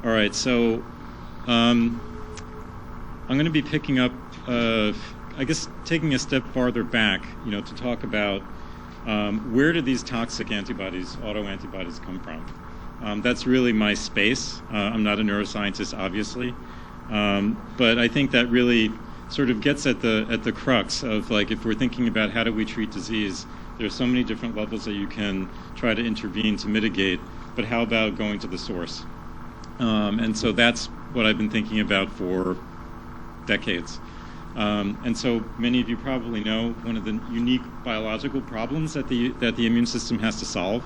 All right, so I'm going to be picking up, I guess, taking a step farther back, to talk about where do these toxic antibodies, autoantibodies, come from? That's really my space. I'm not a neuroscientist, obviously, but I think that really sort of gets at the crux of, like, if we're thinking about how do we treat disease, there's so many different levels that you can try to intervene to mitigate, but how about going to the source? And so that's what I've been thinking about for decades. And so many of you probably know one of the unique biological problems that the immune system has to solve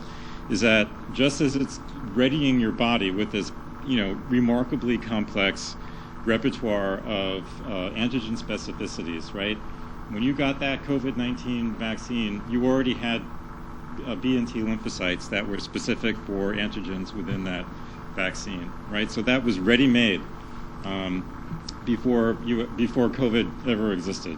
is that just as it's readying your body with this, remarkably complex repertoire of antigen specificities, right? When you got that COVID-19 vaccine, you already had B and T lymphocytes that were specific for antigens within that vaccine, right? So that was ready-made before COVID ever existed.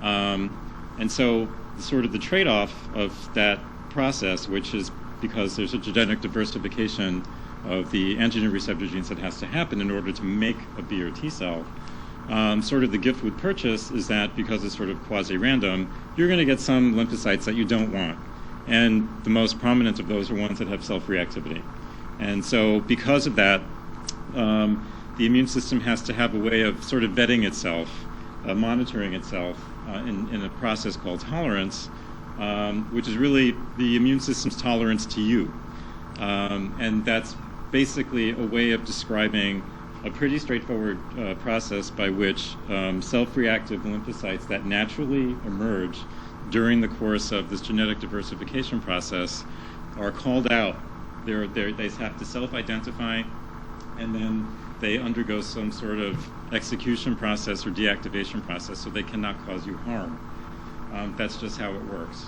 And so sort of the trade-off of that process, which is because there's a genetic diversification of the antigen receptor genes that has to happen in order to make a B or T cell, sort of the gift with purchase is that because it's sort of quasi-random, you're going to get some lymphocytes that you don't want. And the most prominent of those are ones that have self-reactivity. And so because of that, the immune system has to have a way of sort of vetting itself, monitoring itself in a process called tolerance, which is really the immune system's tolerance to you. And that's basically a way of describing a pretty straightforward process by which self-reactive lymphocytes that naturally emerge during the course of this genetic diversification process are called out. They have to self-identify, and then they undergo some sort of execution process or deactivation process, so they cannot cause you harm. That's just how it works.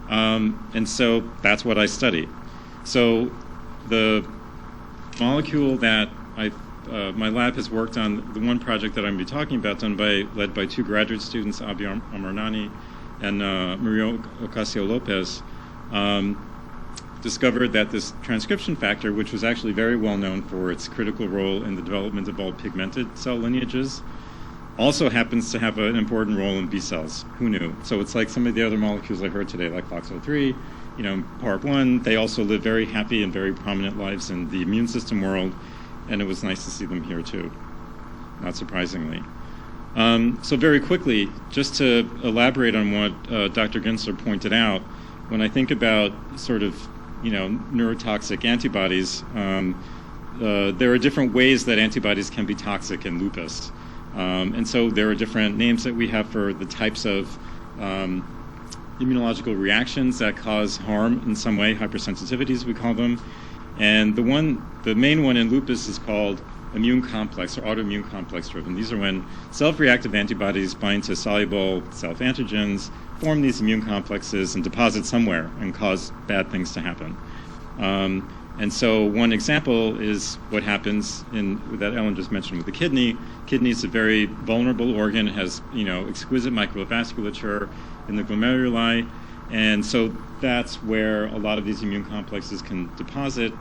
And so that's what I study. So the molecule that my lab has worked on, the one project that I'm going to be talking about, led by two graduate students, Abi Amarnani and Maria Ocasio-Lopez, discovered that this transcription factor, which was actually very well known for its critical role in the development of all pigmented cell lineages, also happens to have an important role in B cells. Who knew? So it's like some of the other molecules I heard today, like FOXO3, PARP1, they also live very happy and very prominent lives in the immune system world, and it was nice to see them here too, not surprisingly. So very quickly, just to elaborate on what Dr. Ginsler pointed out, when I think about sort of neurotoxic antibodies, there are different ways that antibodies can be toxic in lupus. And so there are different names that we have for the types of immunological reactions that cause harm in some way, hypersensitivities we call them. And the main one in lupus is called immune complex or autoimmune complex driven. These are when self-reactive antibodies bind to soluble self-antigens, form these immune complexes, and deposit somewhere and cause bad things to happen. And so one example is what happens that Ellen just mentioned with the kidney. Kidney is a very vulnerable organ. It has exquisite microvasculature in the glomeruli, and so that's where a lot of these immune complexes can deposit,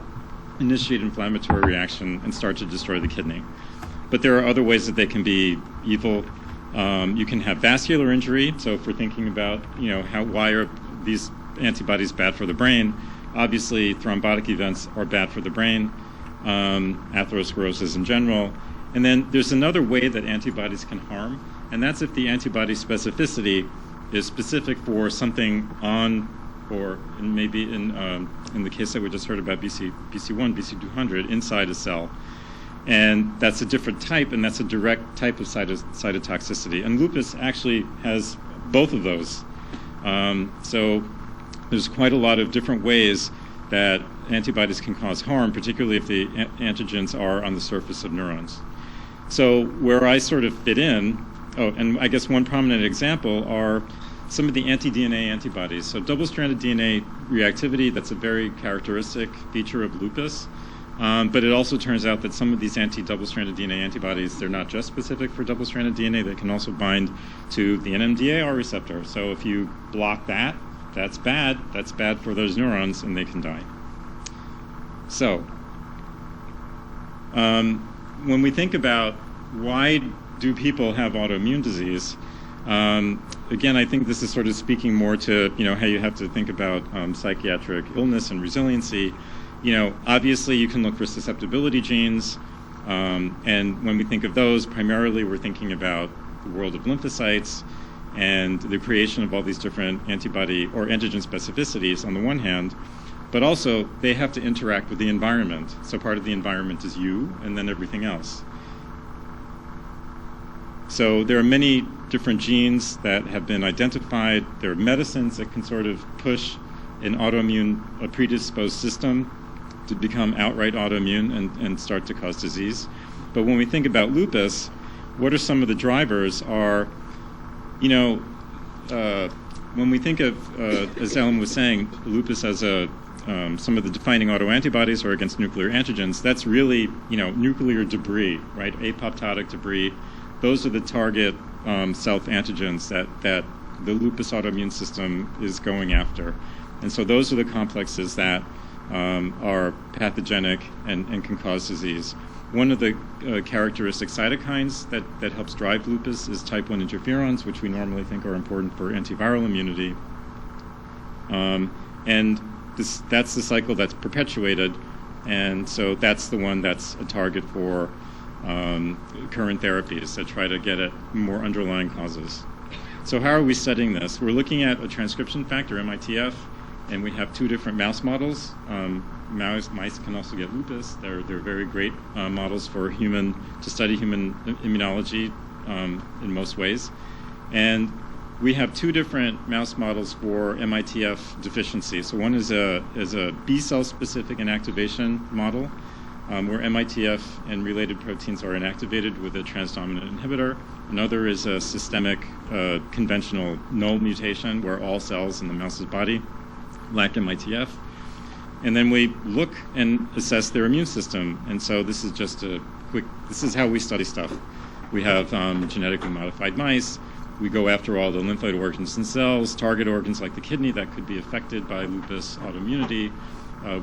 initiate inflammatory reaction, and start to destroy the kidney. But there are other ways that they can be evil. You can have vascular injury. So if we're thinking about why are these antibodies bad for the brain, obviously thrombotic events are bad for the brain, atherosclerosis in general. And then there's another way that antibodies can harm, and that's if the antibody specificity is specific for something on, or maybe in the case that we just heard about BC1, BC200, inside a cell. And that's a different type, and that's a direct type of cytotoxicity. And lupus actually has both of those. So there's quite a lot of different ways that antibodies can cause harm, particularly if the antigens are on the surface of neurons. So where I sort of fit in, and I guess one prominent example are some of the anti-DNA antibodies. So double-stranded DNA reactivity, that's a very characteristic feature of lupus. But it also turns out that some of these anti-double-stranded DNA antibodies, they're not just specific for double-stranded DNA, they can also bind to the NMDAR receptor. So if you block that, that's bad. That's bad for those neurons, and they can die. So when we think about why do people have autoimmune disease, again, I think this is sort of speaking more to how you have to think about psychiatric illness and resiliency. Obviously you can look for susceptibility genes, and when we think of those, primarily we're thinking about the world of lymphocytes and the creation of all these different antibody or antigen specificities on the one hand, but also they have to interact with the environment. So part of the environment is you, and then everything else. So there are many different genes that have been identified. There are medicines that can sort of push an autoimmune, a predisposed system to become outright autoimmune and start to cause disease. But when we think about lupus, what are some of the drivers are, when we think of, as Ellen was saying, lupus as some of the defining autoantibodies are against nuclear antigens, that's really, nuclear debris, right? Apoptotic debris. Those are the target self-antigens that the lupus autoimmune system is going after. And so those are the complexes that are pathogenic and can cause disease. One of the characteristic cytokines that helps drive lupus is type 1 interferons, which we normally think are important for antiviral immunity. And that's the cycle that's perpetuated, and so that's the one that's a target for current therapies that try to get at more underlying causes. So how are we studying this? We're looking at a transcription factor, MITF, and we have two different mouse models. Mice can also get lupus. They're very great models for to study human immunology in most ways. And we have two different mouse models for MITF deficiency. So one is a B cell specific inactivation model, where MITF and related proteins are inactivated with a transdominant inhibitor. Another is a systemic conventional null mutation where all cells in the mouse's body lack MITF. And then we look and assess their immune system. And so this is just this is how we study stuff. We have genetically modified mice. We go after all the lymphoid organs and cells, target organs like the kidney that could be affected by lupus autoimmunity.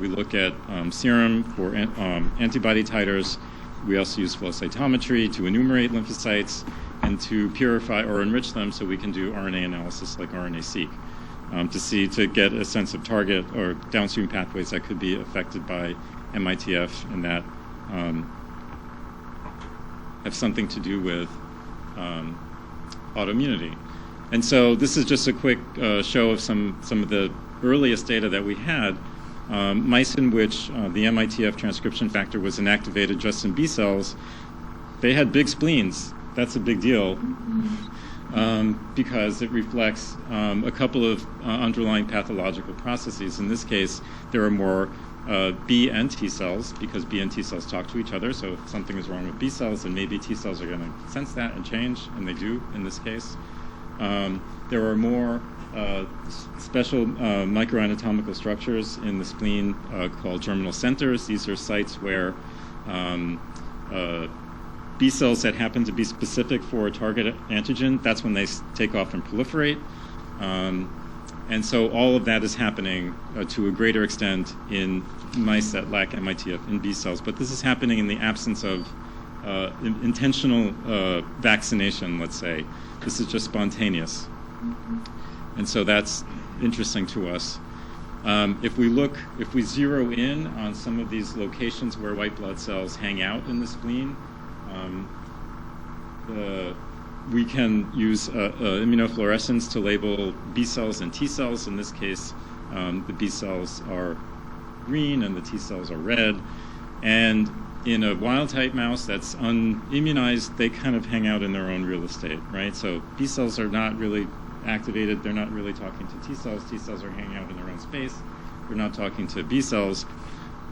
We look at serum for antibody titers. We also use flow cytometry to enumerate lymphocytes and to purify or enrich them so we can do RNA analysis like RNA-seq to get a sense of target or downstream pathways that could be affected by MITF and that have something to do with autoimmunity. And so this is just a quick show of some of the earliest data that we had. Mice in which the MITF transcription factor was inactivated just in B cells, they had big spleens. That's a big deal because it reflects a couple of underlying pathological processes. In this case, there are more B and T cells because B and T cells talk to each other. So if something is wrong with B cells, then maybe T cells are going to sense that and change, and they do in this case. There are more special microanatomical structures in the spleen called germinal centers. These are sites where B cells that happen to be specific for a target antigen, that's when they take off and proliferate. And so all of that is happening to a greater extent in mice that lack MITF in B cells. But this is happening in the absence of intentional vaccination, let's say. This is just spontaneous. And so that's interesting to us. If we zero in on some of these locations where white blood cells hang out in the spleen, we can use immunofluorescence to label B cells and T cells. In this case, the B cells are green and the T cells are red. And in a wild-type mouse that's unimmunized, they kind of hang out in their own real estate, right? So B cells are not really activated. They're not really talking to T cells. T cells are hanging out in their own space. They're not talking to B cells.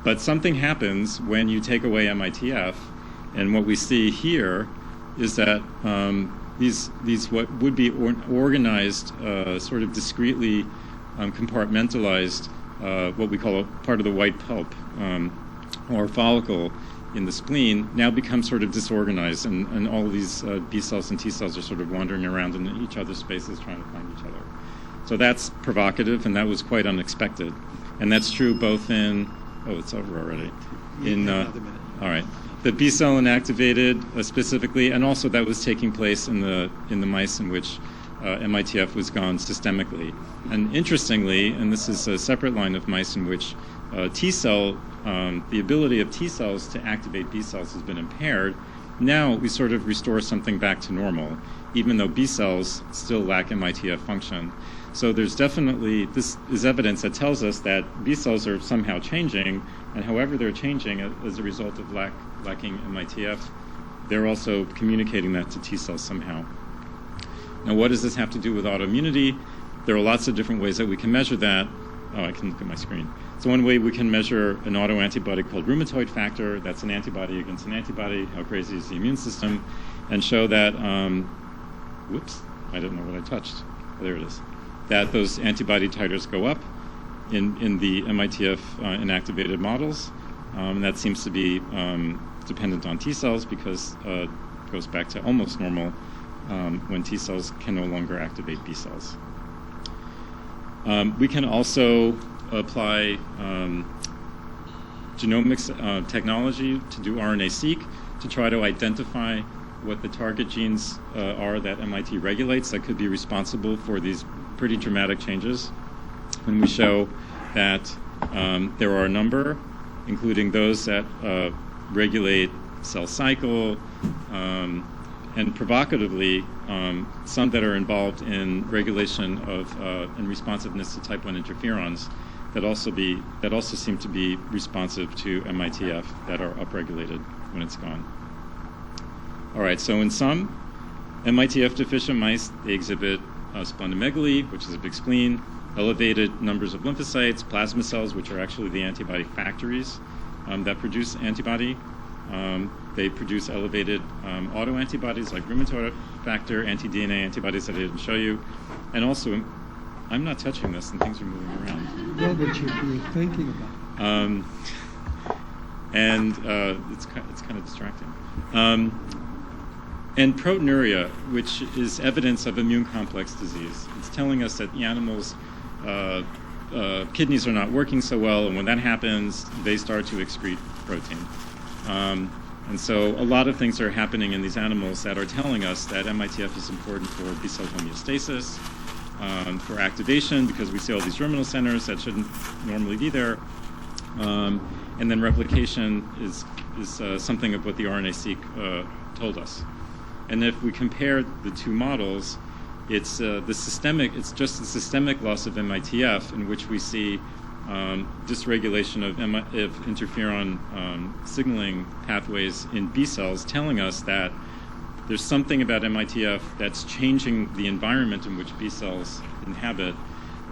But something happens when you take away MITF, and what we see here is that these what would be organized, sort of discretely compartmentalized, what we call a part of the white pulp or follicle in the spleen now becomes sort of disorganized, and all of these B cells and T cells are sort of wandering around in each other's spaces trying to find each other. So that's provocative, and that was quite unexpected. And that's true both in, oh, it's over already. In All right. The B cell inactivated specifically, and also that was taking place in the mice in which MITF was gone systemically. And interestingly, and this is a separate line of mice in which T cell, the ability of T cells to activate B cells has been impaired. Now we sort of restore something back to normal, even though B cells still lack MITF function. So there's definitely, this is evidence that tells us that B cells are somehow changing, and however they're changing as a result of lacking MITF, they're also communicating that to T cells somehow. Now, what does this have to do with autoimmunity? There are lots of different ways that we can measure that. Oh, I can look at my screen. So one way we can measure an autoantibody called rheumatoid factor. That's an antibody against an antibody. How crazy is the immune system? And show that, whoops, I don't know what I touched. Oh, there it is. That those antibody titers go up in the MITF inactivated models. That seems to be dependent on T cells because it goes back to almost normal when T cells can no longer activate B cells. We can also apply genomics technology to do RNA-seq to try to identify what the target genes are that MIT regulates that could be responsible for these pretty dramatic changes. And we show that there are a number, including those that regulate cell cycle, and provocatively, some that are involved in regulation of and responsiveness to type 1 interferons that also seem to be responsive to MITF that are upregulated when it's gone. All right, so in sum, MITF deficient mice, they exhibit splenomegaly, which is a big spleen, elevated numbers of lymphocytes, plasma cells, which are actually the antibody factories that produce antibody. They produce elevated autoantibodies like rheumatoid factor, anti-DNA antibodies that I didn't show you. And also, I'm not touching this and things are moving around. No, but you're thinking about it. And it's kind of distracting. And proteinuria, which is evidence of immune complex disease. It's telling us that the animals' kidneys are not working so well, and when that happens, they start to excrete protein. And so a lot of things are happening in these animals that are telling us that MITF is important for B cell homeostasis, for activation, because we see all these germinal centers that shouldn't normally be there. And then replication is something of what the RNA-seq told us. And if we compare the two models, it's just the systemic loss of MITF in which we see dysregulation of interferon signaling pathways in B cells, telling us that there's something about MITF that's changing the environment in which B cells inhabit,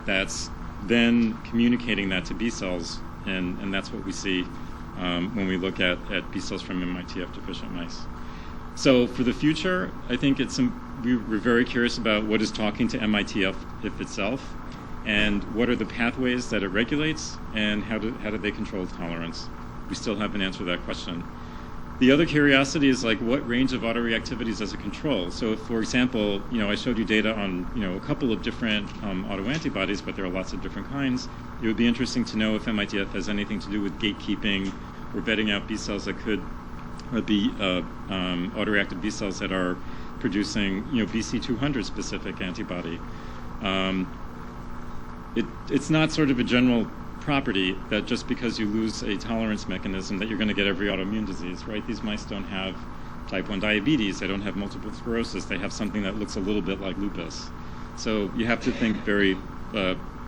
that's then communicating that to B cells, and that's what we see when we look at B cells from MITF deficient mice. So for the future, I think we're very curious about what is talking to MITF itself, and what are the pathways that it regulates, and how do they control tolerance? We still haven't answered that question. The other curiosity is like, what range of autoreactivities does it control? So if, for example, I showed you data on a couple of different autoantibodies, but there are lots of different kinds. It would be interesting to know if MITF has anything to do with gatekeeping or vetting out B cells that could be autoreactive B cells that are producing BC200 specific antibody. It's not sort of a general property that just because you lose a tolerance mechanism that you're going to get every autoimmune disease, right? These mice don't have type 1 diabetes, they don't have multiple sclerosis, they have something that looks a little bit like lupus. So you have to think very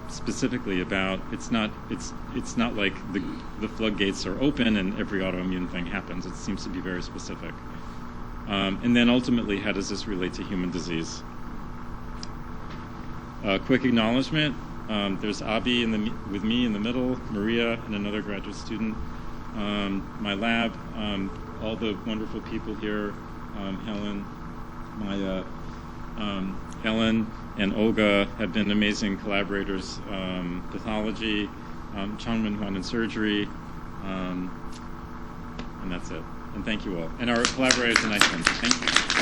specifically about, it's not like the floodgates are open and every autoimmune thing happens. It seems to be very specific. And then ultimately, how does this relate to human disease? Quick acknowledgement. There's Avi with me in the middle, Maria and another graduate student, my lab, all the wonderful people here, Helen, Maya, Ellen, and Olga have been amazing collaborators. Pathology, Changmin Huan in surgery, and that's it. And thank you all. And our collaborators in Iceland. Thank you.